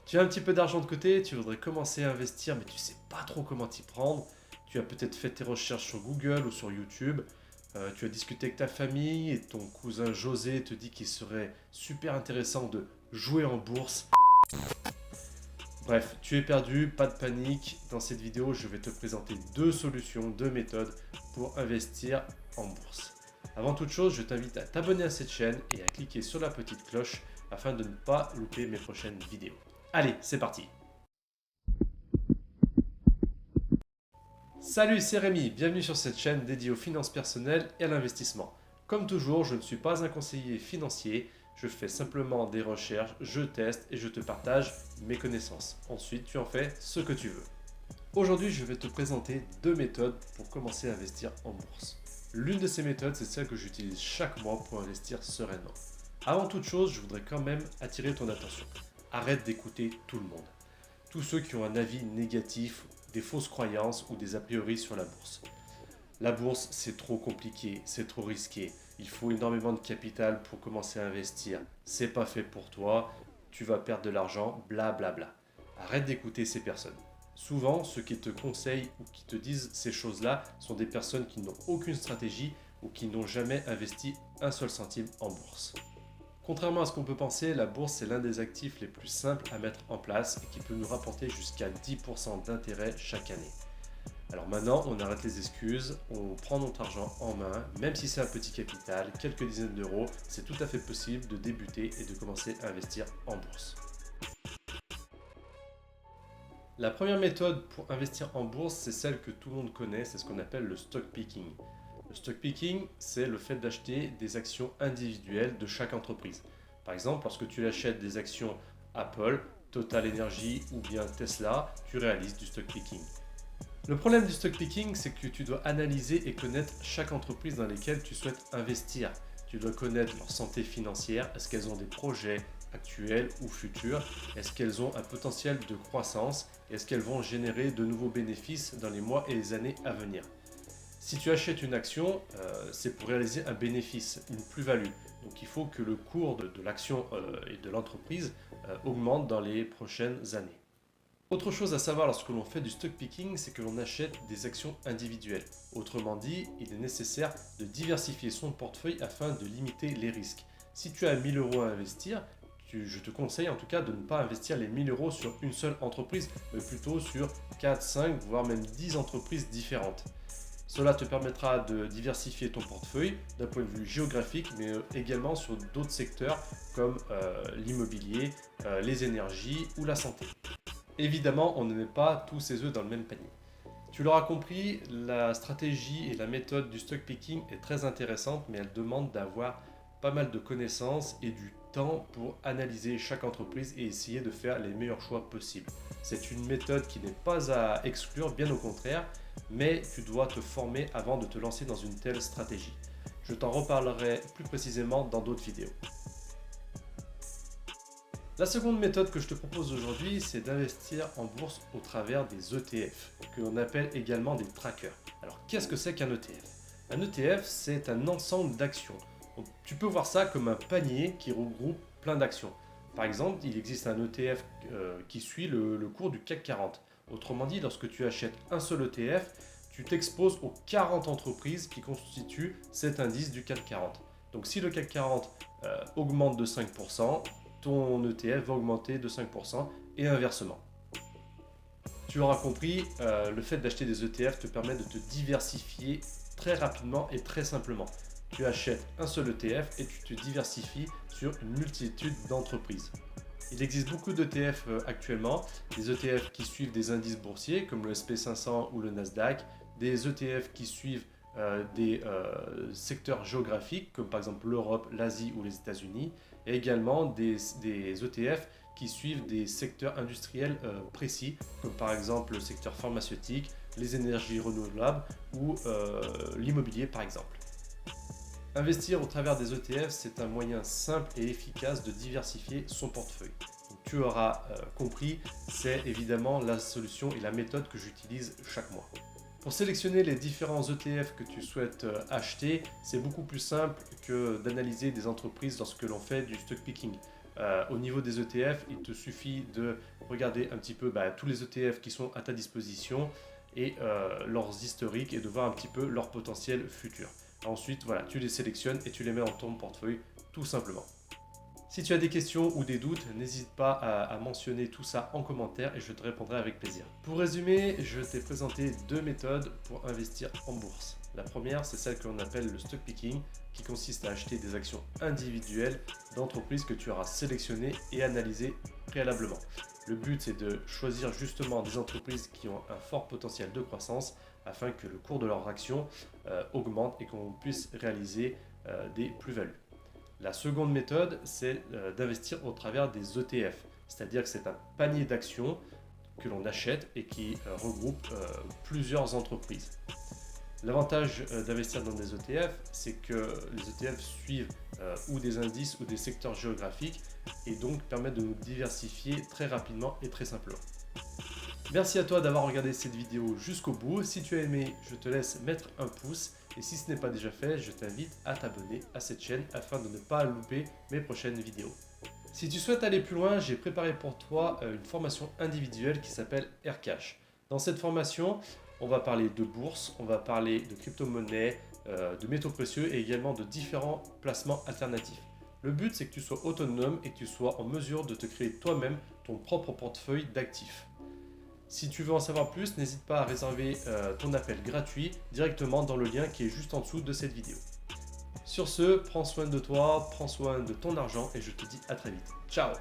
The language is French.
Tu as un petit peu d'argent de côté, tu voudrais commencer à investir, mais tu ne sais pas trop comment t'y prendre. Tu as peut-être fait tes recherches sur Google ou sur YouTube. Tu as discuté avec ta famille et ton cousin José te dit qu'il serait super intéressant de jouer en bourse. Bref, tu es perdu, pas de panique. Dans cette vidéo, je vais te présenter deux solutions, deux méthodes pour investir en bourse. Avant toute chose, je t'invite à t'abonner à cette chaîne et à cliquer sur la petite cloche afin de ne pas louper mes prochaines vidéos. Allez, c'est parti. Salut, c'est Rémi, bienvenue sur cette chaîne dédiée aux finances personnelles et à l'investissement. Comme toujours, je ne suis pas un conseiller financier, je fais simplement des recherches, je teste et je te partage mes connaissances. Ensuite, tu en fais ce que tu veux. Aujourd'hui, je vais te présenter deux méthodes pour commencer à investir en bourse. L'une de ces méthodes, c'est celle que j'utilise chaque mois pour investir sereinement. Avant toute chose, je voudrais quand même attirer ton attention. Arrête d'écouter tout le monde. Tous ceux qui ont un avis négatif, des fausses croyances ou des a priori sur la bourse. La bourse, c'est trop compliqué, c'est trop risqué. Il faut énormément de capital pour commencer à investir. C'est pas fait pour toi, tu vas perdre de l'argent, blablabla. Arrête d'écouter ces personnes. Souvent, ceux qui te conseillent ou qui te disent ces choses-là sont des personnes qui n'ont aucune stratégie ou qui n'ont jamais investi un seul centime en bourse. Contrairement à ce qu'on peut penser, la bourse c'est l'un des actifs les plus simples à mettre en place et qui peut nous rapporter jusqu'à 10% d'intérêt chaque année. Alors maintenant, on arrête les excuses, on prend notre argent en main, même si c'est un petit capital, quelques dizaines d'euros, c'est tout à fait possible de débuter et de commencer à investir en bourse. La première méthode pour investir en bourse, c'est celle que tout le monde connaît, c'est ce qu'on appelle le stock picking. Le stock picking, c'est le fait d'acheter des actions individuelles de chaque entreprise. Par exemple, lorsque tu achètes des actions Apple, Total Energy ou bien Tesla, tu réalises du stock picking. Le problème du stock picking, c'est que tu dois analyser et connaître chaque entreprise dans laquelle tu souhaites investir. Tu dois connaître leur santé financière, est-ce qu'elles ont des projets actuels ou futurs, est-ce qu'elles ont un potentiel de croissance, est-ce qu'elles vont générer de nouveaux bénéfices dans les mois et les années à venir. Si tu achètes une action, c'est pour réaliser un bénéfice, une plus-value. Donc il faut que le cours de l'action et de l'entreprise augmente dans les prochaines années. Autre chose à savoir lorsque l'on fait du stock picking, c'est que l'on achète des actions individuelles. Autrement dit, il est nécessaire de diversifier son portefeuille afin de limiter les risques. Si tu as 1000 euros à investir, je te conseille en tout cas de ne pas investir les 1000 euros sur une seule entreprise, mais plutôt sur 4, 5, voire même 10 entreprises différentes. Cela te permettra de diversifier ton portefeuille d'un point de vue géographique, mais également sur d'autres secteurs comme l'immobilier, les énergies ou la santé. Évidemment, on ne met pas tous ses œufs dans le même panier. Tu l'auras compris, la stratégie et la méthode du stock picking est très intéressante, mais elle demande d'avoir pas mal de connaissances et du temps pour analyser chaque entreprise et essayer de faire les meilleurs choix possibles. C'est une méthode qui n'est pas à exclure, bien au contraire, mais tu dois te former avant de te lancer dans une telle stratégie. Je t'en reparlerai plus précisément dans d'autres vidéos. La seconde méthode que je te propose aujourd'hui, c'est d'investir en bourse au travers des ETF, que l'on appelle également des trackers. Alors, qu'est-ce que c'est qu'un ETF? Un ETF, c'est un ensemble d'actions. Donc, tu peux voir ça comme un panier qui regroupe plein d'actions. Par exemple, il existe un ETF qui suit le cours du CAC 40. Autrement dit, lorsque tu achètes un seul ETF, tu t'exposes aux 40 entreprises qui constituent cet indice du CAC 40. Donc, si le CAC 40 augmente de 5%, ton ETF va augmenter de 5% et inversement. Tu auras compris, le fait d'acheter des ETF te permet de te diversifier très rapidement et très simplement. Tu achètes un seul ETF et tu te diversifies sur une multitude d'entreprises. Il existe beaucoup d'ETF actuellement, des ETF qui suivent des indices boursiers comme le SP500 ou le Nasdaq, des ETF qui suivent des secteurs géographiques comme par exemple l'Europe, l'Asie ou les États-Unis, et également des ETF qui suivent des secteurs industriels précis comme par exemple le secteur pharmaceutique, les énergies renouvelables ou l'immobilier par exemple. Investir au travers des ETF, c'est un moyen simple et efficace de diversifier son portefeuille. Donc, tu auras compris, c'est évidemment la solution et la méthode que j'utilise chaque mois. Pour sélectionner les différents ETF que tu souhaites acheter, c'est beaucoup plus simple que d'analyser des entreprises lorsque l'on fait du stock picking. Au niveau des ETF, il te suffit de regarder un petit peu tous les ETF qui sont à ta disposition et leurs historiques et de voir un petit peu leur potentiel futur. Ensuite, voilà, tu les sélectionnes et tu les mets dans ton portefeuille tout simplement. Si tu as des questions ou des doutes, n'hésite pas à mentionner tout ça en commentaire et je te répondrai avec plaisir. Pour résumer, je t'ai présenté 2 méthodes pour investir en bourse. La première, c'est celle que l'on appelle le stock picking, qui consiste à acheter des actions individuelles d'entreprises que tu auras sélectionnées et analysées préalablement. Le but, c'est de choisir justement des entreprises qui ont un fort potentiel de croissance afin que le cours de leurs actions augmente et qu'on puisse réaliser des plus-values. La seconde méthode, c'est d'investir au travers des ETF, c'est-à-dire que c'est un panier d'actions que l'on achète et qui regroupe plusieurs entreprises. L'avantage d'investir dans des ETF, c'est que les ETF suivent ou des indices ou des secteurs géographiques et donc permettent de nous diversifier très rapidement et très simplement. Merci à toi d'avoir regardé cette vidéo jusqu'au bout. Si tu as aimé, je te laisse mettre un pouce. Et si ce n'est pas déjà fait, je t'invite à t'abonner à cette chaîne afin de ne pas louper mes prochaines vidéos. Si tu souhaites aller plus loin, j'ai préparé pour toi une formation individuelle qui s'appelle Aircash. Dans cette formation, on va parler de bourse, on va parler de crypto-monnaies, de métaux précieux et également de différents placements alternatifs. Le but, c'est que tu sois autonome et que tu sois en mesure de te créer toi-même ton propre portefeuille d'actifs. Si tu veux en savoir plus, n'hésite pas à réserver ton appel gratuit directement dans le lien qui est juste en dessous de cette vidéo. Sur ce, prends soin de toi, prends soin de ton argent et je te dis à très vite. Ciao!